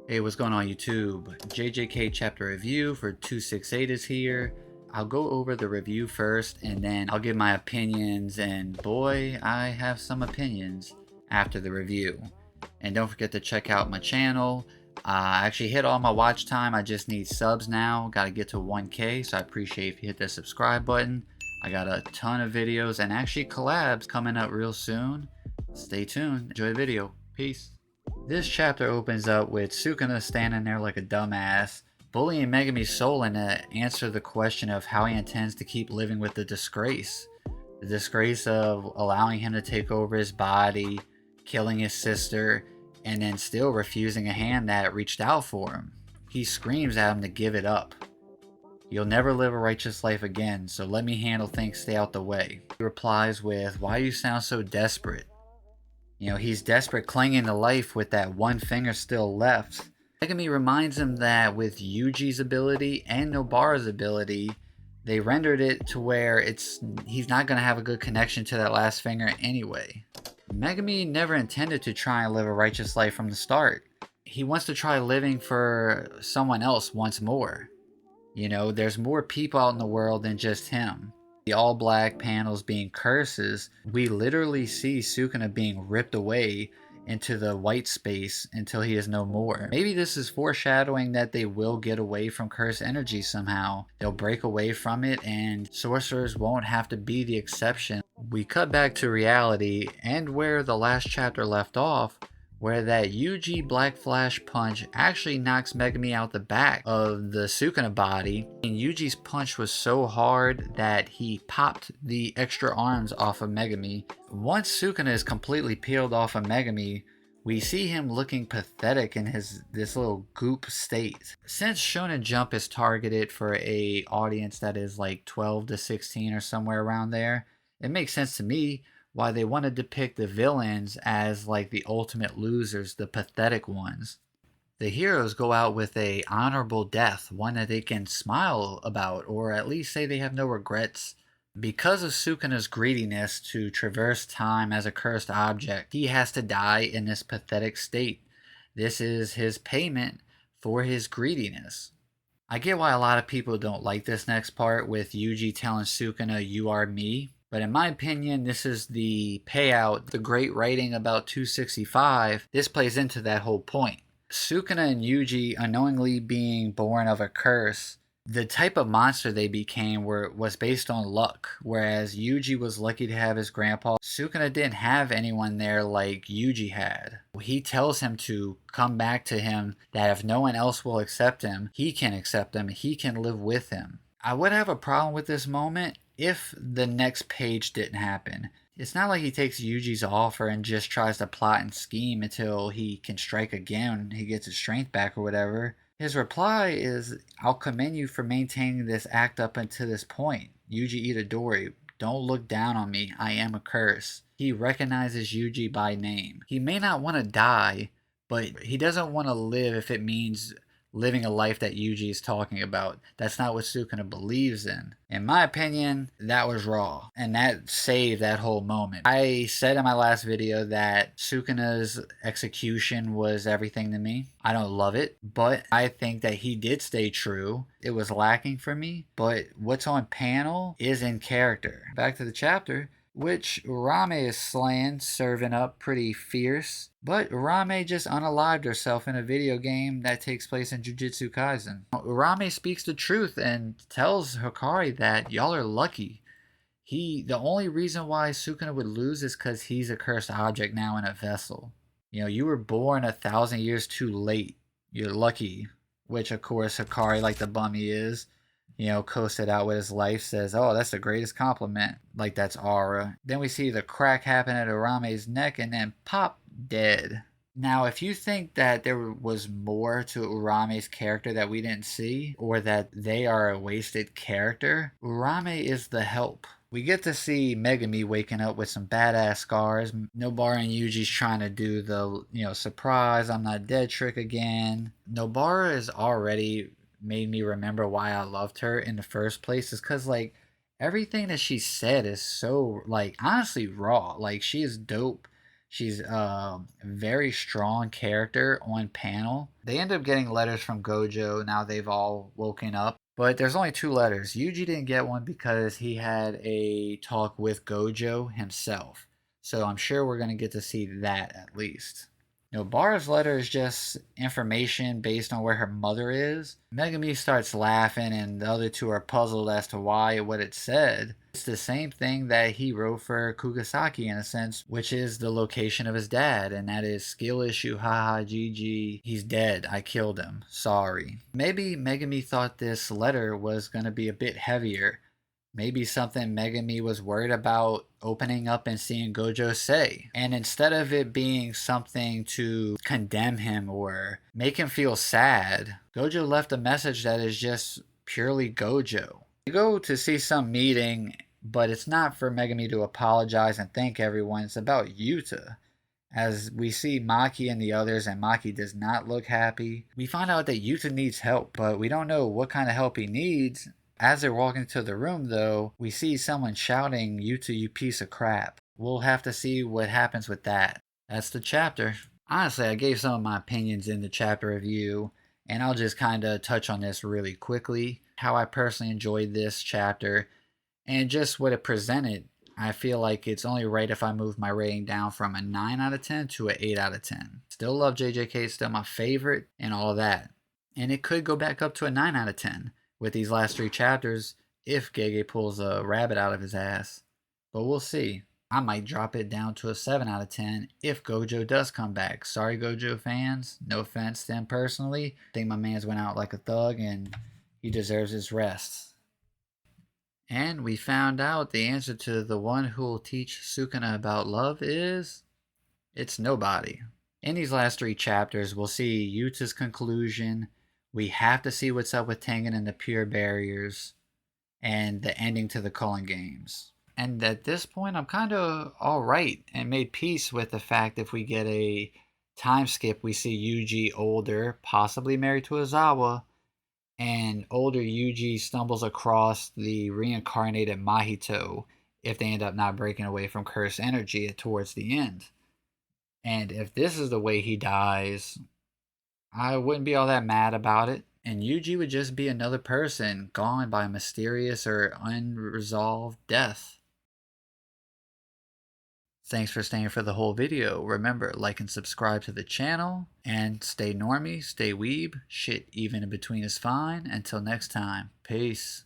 Hey, what's going on YouTube? JJK Chapter Review for 268 is here. I'll go over the review first and then I'll give my opinions, and boy, I have some opinions after the review. And don't forget to check out my channel. I actually hit all my watch time, I just need subs now. Gotta get to 1K, so I appreciate if you hit the subscribe button. I got a ton of videos and actually collabs coming up real soon. Stay tuned, enjoy the video, peace. This chapter opens up with Sukuna standing there like a dumbass, bullying Megami's soul into answer the question of how he intends to keep living with the disgrace. The disgrace of allowing him to take over his body, killing his sister, and then still refusing a hand that reached out for him. He screams at him to give it up. You'll never live a righteous life again, so let me handle things, stay out the way. He replies with, why do you sound so desperate? You know, he's desperate, clinging to life with that one finger still left. Megami reminds him that with Yuji's ability and Nobara's ability, they rendered it to where he's not going to have a good connection to that last finger anyway. Megami never intended to try and live a righteous life from the start. He wants to try living for someone else once more. You know, there's more people out in the world than just him. The all black panels being curses, we literally see Sukuna being ripped away into the white space until he is no more. Maybe this is foreshadowing that they will get away from cursed energy somehow. They'll break away from it and sorcerers won't have to be the exception. We cut back to reality and where the last chapter left off, where that Yuji Black Flash punch actually knocks Megami out the back of the Sukuna body. And Yuji's punch was so hard that he popped the extra arms off of Megami. Once Sukuna is completely peeled off of Megami, we see him looking pathetic in this little goop state. Since Shonen Jump is targeted for a audience that is like 12 to 16 or somewhere around there, it makes sense to me why they want to depict the villains as like the ultimate losers, the pathetic ones. The heroes go out with a honorable death, one that they can smile about or at least say they have no regrets. Because of Sukuna's greediness to traverse time as a cursed object, he has to die in this pathetic state. This is his payment for his greediness. I get why a lot of people don't like this next part with Yuji telling Sukuna, you are me. But in my opinion, this is the payout, the great writing about 265. This plays into that whole point. Sukuna and Yuji unknowingly being born of a curse, the type of monster they became was based on luck. Whereas Yuji was lucky to have his grandpa, Sukuna didn't have anyone there like Yuji had. He tells him to come back to him, that if no one else will accept him, he can accept him, he can live with him. I would have a problem with this moment if the next page didn't happen. It's not like he takes Yuji's offer and just tries to plot and scheme until he can strike again, he gets his strength back or whatever. His reply is, I'll commend you for maintaining this act up until this point. Yuji Itadori, don't look down on me, I am a curse. He recognizes Yuji by name. He may not want to die, but he doesn't want to live if it means living a life that Yuji is talking about. That's not what Sukuna believes in. In my opinion, that was raw, and that saved that whole moment. I said in my last video that Sukuna's execution was everything to me. I don't love it, but I think that he did stay true. It was lacking for me, but what's on panel is in character. Back to the chapter, which Urame is slaying, serving up pretty fierce. But Urame just unalived herself in a video game that takes place in Jujutsu Kaisen. Urame speaks the truth and tells Hikari that y'all are lucky. The only reason why Sukuna would lose is because he's a cursed object now in a vessel. You know, you were born 1,000 years too late. You're lucky. Which, of course, Hikari, like the bum he is, you know, coasted out with his life, says, oh, that's the greatest compliment. Like that's aura. Then we see the crack happen at Urame's neck and then pop, dead. Now, if you think that there was more to Urame's character that we didn't see, or that they are a wasted character, Urame is the help. We get to see Megami waking up with some badass scars. Nobara and Yuji's trying to do the, surprise, I'm not dead trick again. Nobara is already made me remember why I loved her in the first place, is because like everything that she said is so like honestly raw. Like she is dope. She's a very strong character on panel. They end up getting letters from Gojo. Now they've all woken up. But there's only 2 letters. Yuji didn't get one because he had a talk with Gojo himself. So I'm sure we're going to get to see that at least. Bara's letter is just information based on where her mother is. Megami starts laughing and the other two are puzzled as to what it said. It's the same thing that he wrote for Kugasaki in a sense, which is the location of his dad, and that is skill issue, haha, GG, he's dead, I killed him, sorry. Maybe Megami thought this letter was going to be a bit heavier. Maybe something Megami was worried about opening up and seeing Gojo say. And instead of it being something to condemn him or make him feel sad, Gojo left a message that is just purely Gojo. You go to see some meeting, but it's not for Megami to apologize and thank everyone. It's about Yuta. As we see Maki and the others, and Maki does not look happy. We find out that Yuta needs help, but we don't know what kind of help he needs. As they're walking to the room, though, we see someone shouting, "Yuta, you piece of crap." We'll have to see what happens with that. That's the chapter. Honestly, I gave some of my opinions in the chapter review, and I'll just kind of touch on this really quickly. How I personally enjoyed this chapter, and just what it presented. I feel like it's only right if I move my rating down from a 9 out of 10 to an 8 out of 10. Still love JJK, still my favorite, and all that. And it could go back up to a 9 out of 10 with these last 3 chapters if Gege pulls a rabbit out of his ass. But we'll see. I might drop it down to a 7 out of 10 if Gojo does come back. Sorry, Gojo fans. No offense to him personally. I think my man's went out like a thug and he deserves his rest. And we found out the answer to the one who will teach Sukuna about love is... it's nobody. In these last 3 chapters, we'll see Yuta's conclusion. We have to see what's up with Tengen and the Pure Barriers, and the ending to the Culling Games. And at this point, I'm kind of alright and made peace with the fact if we get a time skip, we see Yuji older, possibly married to Ozawa, and older Yuji stumbles across the reincarnated Mahito if they end up not breaking away from cursed energy towards the end. And if this is the way he dies, I wouldn't be all that mad about it. And Yuji would just be another person gone by a mysterious or unresolved death. Thanks for staying for the whole video. Remember, like and subscribe to the channel. And stay normie, stay weeb. Shit, even in between is fine. Until next time, peace.